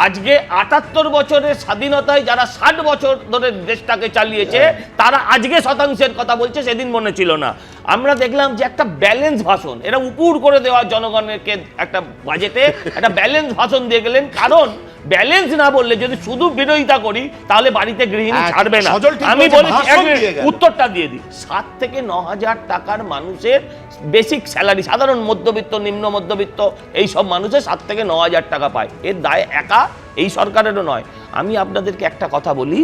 আজকে ৭৮ বছরের স্বাধীনতায় যারা ৬০ বছর ধরে দেশটাকে চালিয়েছে তারা আজকে শতাংশের কথা বলছে, সেদিন মনে ছিল না। আমরা দেখলাম যে একটা ব্যালেন্স ভাষণ, এটা উপুর করে দেওয়া জনগণকে একটা বাজেটে একটা ব্যালেন্স ভাষণ দিয়ে গেলেন। কারণ ব্যালেন্স না বললে যদি শুধু বিরোধিতা করি তাহলে বাড়িতে গৃহিণী ছাড়বে না। আমি বলি উত্তরটা দিয়ে দিই, ৭ থেকে ৯ হাজার টাকার মানুষের বেসিক স্যালারি, সাধারণ মধ্যবিত্ত নিম্ন মধ্যবিত্ত এই সব মানুষের ৭ থেকে ৯ হাজার টাকা পায়। এর দায় একা এই সরকারেরও নয়। আমি আপনাদেরকে একটা কথা বলি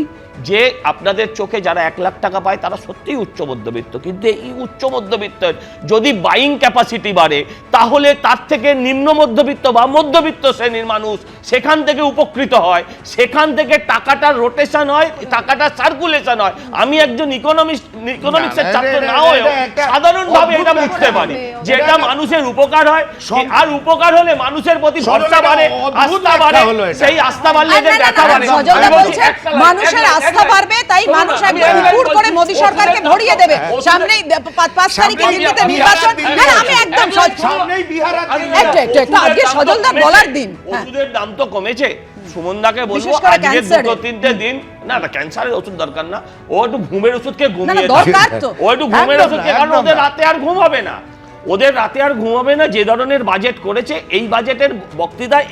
যে আপনাদের চোখে যারা ১ লাখ টাকা পায় তারা সত্যিই উচ্চ মধ্যবিত্ত, কিন্তু এই উচ্চ মধ্যবিত্তের যদি বাইং ক্যাপাসিটি বাড়ে তাহলে তার থেকে নিম্ন মধ্যবিত্ত বা মধ্যবিত্ত শ্রেণীর মানুষ সেখান থেকে উপকৃত হয়, সেখান থেকে টাকাটা রোটেশন হয়, টাকাটা সার্কুলেশন হয়। আমি একজন ইকোনমিক্সের ছাত্র না হয়েও সাধারণভাবে এটা বুঝতে পারি যে এটা মানুষের উপকার হয়, আর উপকার হলে মানুষের প্রতি ভরসা বাড়ে, আস্থা বাড়ে। সেই আস্থা বাড়লে যে দেখা বাড়ে, মানুষের আস্থা বাড়বে, তাই মানুষ একদম পুরো করে মোদি সরকারকে ভরিয়ে দেবে। সামনেই ৫ তারিখে দিল্লিতে নির্বাচন। না আমি একদম সামনেই বিহার একটা আজকে সজলদা বলার দিন। ওষুধের দাম তো কমেছে, সুমনদাকে বলবো আজকে ২-৩টে দিন না ক্যান্সারের ওষুধ দরকার না, ও একটু ঘুমের ওষুধকে ঘুমিয়ে ও একটু ঘুমের ওষুধকে, কারণ ওদের রাতে আর ঘুম হবে না, ওদের রাতে আর ঘুম হবে না। যে ধরনের বাজেট করেছে, এই বাজেটের বক্তৃতায়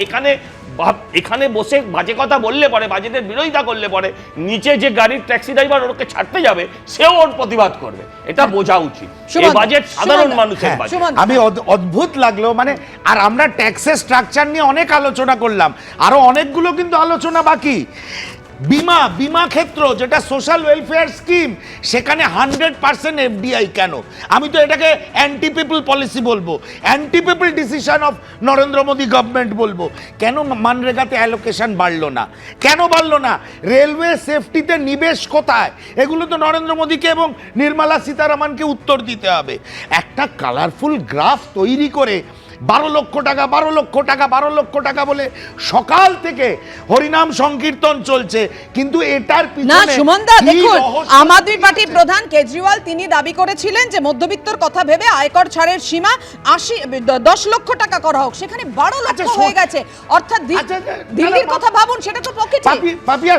এখানে বসে বাজে কথা বললে পরে, বাজেটের বিরোধিতা করলে পরে নিচে যে গাড়ির ট্যাক্সি ড্রাইভার ওকে ছাড়তে যাবে সেও ওর প্রতিবাদ করবে। এটা বোঝা উচিত। এই বাজেট সাধারণ মানুষের বাজেট। আমি অদ্ভুত লাগলো মানে, আর আমরা ট্যাক্সের স্ট্রাকচার নিয়ে অনেক আলোচনা করলাম, আরো অনেকগুলো কিন্তু আলোচনা বাকি। বিমা ক্ষেত্র যেটা সোশ্যাল ওয়েলফেয়ার স্কিম, সেখানে 100% এফডিআই কেন? আমি তো এটাকে অ্যান্টি পিপল পলিসি বলবো, anti people decision of Narendra Modi government বলবো। কেন মানরেগাতে অ্যালোকেশন বাড়লো না? কেন বাড়লো না? রেলওয়ে সেফটিতে নিবেশ কোথায়? এগুলো তো নরেন্দ্র মোদীকে এবং নির্মলা সীতারামনকে উত্তর দিতে হবে। একটা কালারফুল গ্রাফ তৈরি করে 12 লক্ষ টাকা 12 লক্ষ টাকা 12 লক্ষ টাকা বলে সকাল থেকে হরিনাম সংকীর্তন চলছে, কিন্তু এটার পিছনে না সুমনদা দেখুন, আম আদমি পার্টির প্রধান কেজরিওয়াল তিনি দাবি করেছিলেন যে মধ্যবিত্তর কথা ভেবে আয়কর ছাড়ের সীমা 10 লক্ষ টাকা করা হোক, সেখানে 12 লক্ষ হয়ে গেছে। অর্থাৎ দিল্লির কথা ভাবুন, সেটা তো পকেটে। পাপিয়া,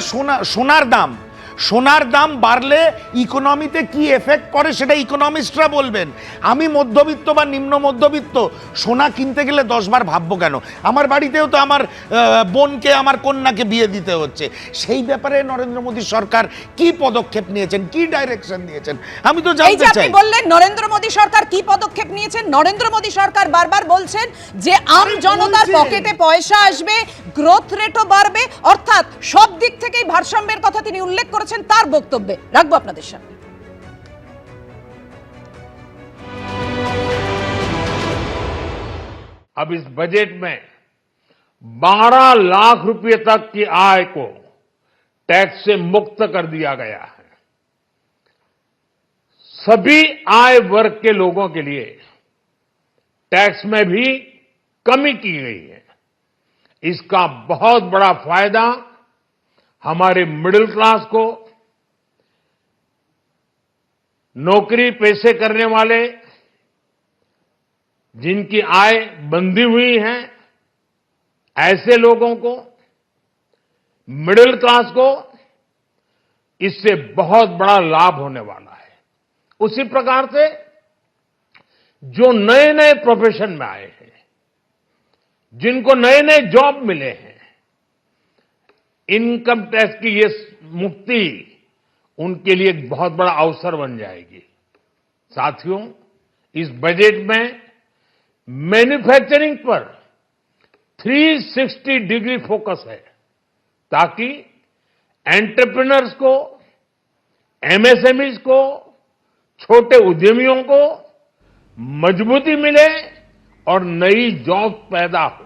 সোনার দাম বাড়লে ইকোনমিতে কি এফেক্ট করে সেটা ইকোনমিস্টরা বলবেন। আমি মধ্যবিত্ত বা নিম্ন মধ্যবিত্ত, সোনা কিনতে গেলে 10 বার ভাববো কেন? আমার বাড়িতেও তো আমার বোনকে, আমার কন্যাকে বিয়ে দিতে হচ্ছে। সেই ব্যাপারে নরেন্দ্র মোদী সরকার কি পদক্ষেপ নিয়েছেন, কি ডাইরেকশন দিয়েছেন, আমি তো জানতে চাই। আপনি বললেন নরেন্দ্র মোদী সরকার কি পদক্ষেপ নিয়েছেন। নরেন্দ্র মোদী সরকার বারবার বলছেন যে আম জনতার পকেটে পয়সা আসবে, গ্রোথ রেটও বাড়বে, অর্থাৎ সব দিক থেকেই ভারসাম্যের কথা তিনি উল্লেখ করেছেন তার বক্তব্যে। রাখবো আপনাদের সামনে। अब इस बजट में 12 लाख रुपए तक की आय को टैक्स से मुक्त कर दिया गया है। सभी आय वर्ग के लोगों के लिए टैक्स में भी कमी की गई है। इसका बहुत बड़ा फायदा हमारे मिडिल क्लास को, नौकरी पेशे करने वाले जिनकी आय बंधी हुई है ऐसे लोगों को, मिडिल क्लास को इससे बहुत बड़ा लाभ होने वाला है। उसी प्रकार से जो नए नए प्रोफेशन में आए हैं, जिनको नए नए जॉब मिले हैं, इनकम टैक्स की ये मुक्ति उनके लिए एक बहुत बड़ा अवसर बन जाएगी। साथियों, इस बजट में मैन्युफैक्चरिंग पर 360 डिग्री फोकस है, ताकि एंटरप्रेन्योर्स को, एमएसएमईज को, छोटे उद्यमियों को मजबूती मिले और नई जॉब पैदा हो।